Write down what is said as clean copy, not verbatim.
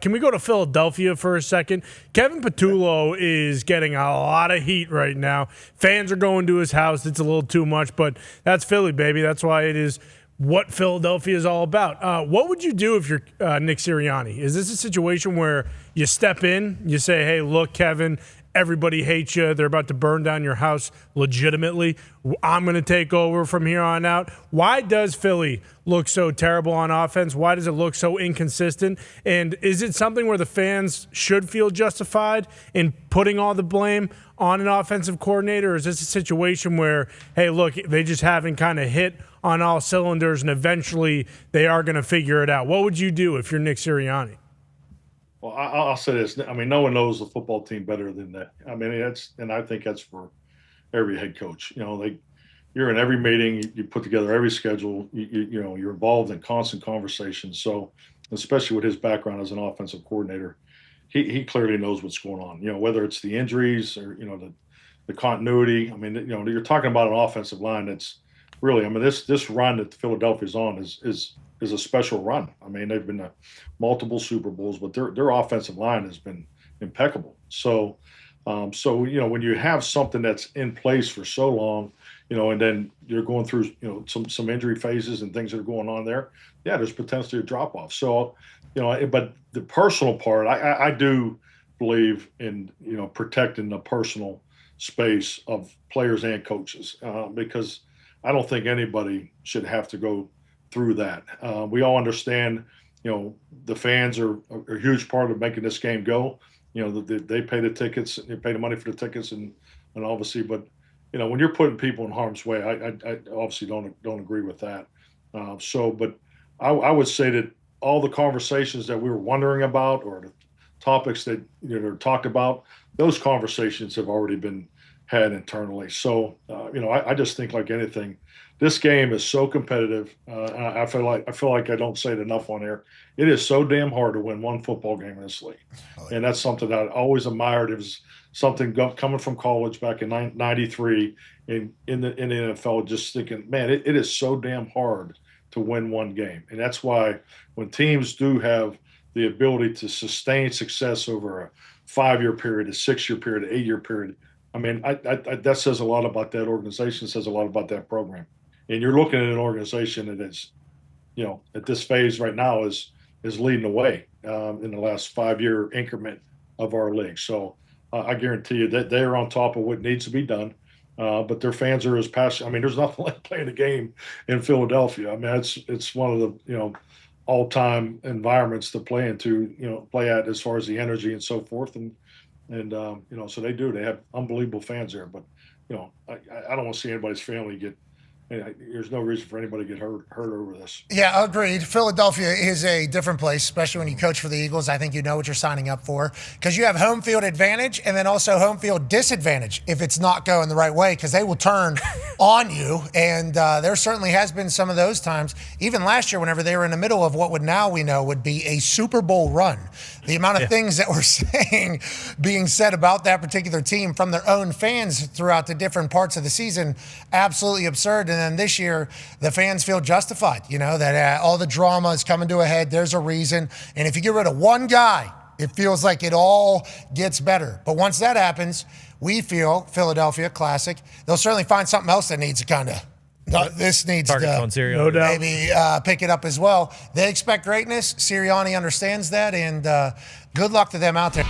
Can we go to Philadelphia for a second? Kevin Patullo is getting a lot of heat right now. Fans are going to his house. It's a little too much, but that's Philly, baby. That's why it is what Philadelphia is all about. What would you do if you're Nick Sirianni? Is this a situation where you step in, you say, hey, look, Kevin, everybody hates you. They're about to burn down your house legitimately. I'm going to take over from here on out. Why does Philly look so terrible on offense? Why does it look so inconsistent? And is it something where the fans should feel justified in putting all the blame on an offensive coordinator? Or is this a situation where, hey, look, they just haven't kind of hit on all cylinders and eventually they are going to figure it out? What would you do if you're Nick Sirianni? Well, I'll say this. I mean, no one knows the football team better than that. I mean, I think that's for every head coach. You know, you're in every meeting, you put together every schedule. You know, you're involved in constant conversations. So, especially with his background as an offensive coordinator, he clearly knows what's going on. You know, whether it's the injuries or the continuity. I mean, you're talking about an offensive line that's really. I mean, this run that Philadelphia's on is a special run. I mean, they've been to multiple Super Bowls, but their offensive line has been impeccable. So when you have something that's in place for so long, and then you're going through some injury phases and things that are going on there, yeah, there's potentially a drop off. So but the personal part, I do believe in protecting the personal space of players and coaches because I don't think anybody should have to go through that. We all understand, the fans are a huge part of making this game go. They pay the tickets, they pay the money for the tickets, and obviously, but when you're putting people in harm's way, I obviously don't agree with that. But I would say that all the conversations that we were wondering about, or the topics that are talked about, those conversations have already been had internally. So I just think, like anything, this game is so competitive. I feel like I don't say it enough on air. It is so damn hard to win one football game in this league, and that's something that I always admired. It was something coming from college back in '93 in the NFL. Just thinking, man, it is so damn hard to win one game, and that's why when teams do have the ability to sustain success over a 5-year period, a 6-year period, an 8-year period, I mean, that says a lot about that organization. Says a lot about that program. And you're looking at an organization that is, at this phase right now is leading the way in the last 5-year increment of our league. So I guarantee you that they're on top of what needs to be done. But their fans are as passionate. I mean, there's nothing like playing a game in Philadelphia. I mean, it's one of the all-time environments to play into, play at as far as the energy and so forth. And so they have unbelievable fans there. But I don't want to see anybody's family get. There's no reason for anybody to get hurt over this. Yeah, agreed. Philadelphia is a different place, especially when you coach for the Eagles. I think you know what you're signing up for because you have home field advantage and then also home field disadvantage if it's not going the right way because they will turn on you. And there certainly has been some of those times. Even last year, whenever they were in the middle of what we know would be a Super Bowl run. The amount of things that we're being said about that particular team from their own fans throughout the different parts of the season, absolutely absurd. And then this year, the fans feel justified, that all the drama is coming to a head. There's a reason. And if you get rid of one guy, it feels like it all gets better. But once that happens, we feel, Philadelphia, classic, they'll certainly find something else that needs to kind of, this needs to no doubt. Maybe pick it up as well. They expect greatness. Sirianni understands that, and good luck to them out there.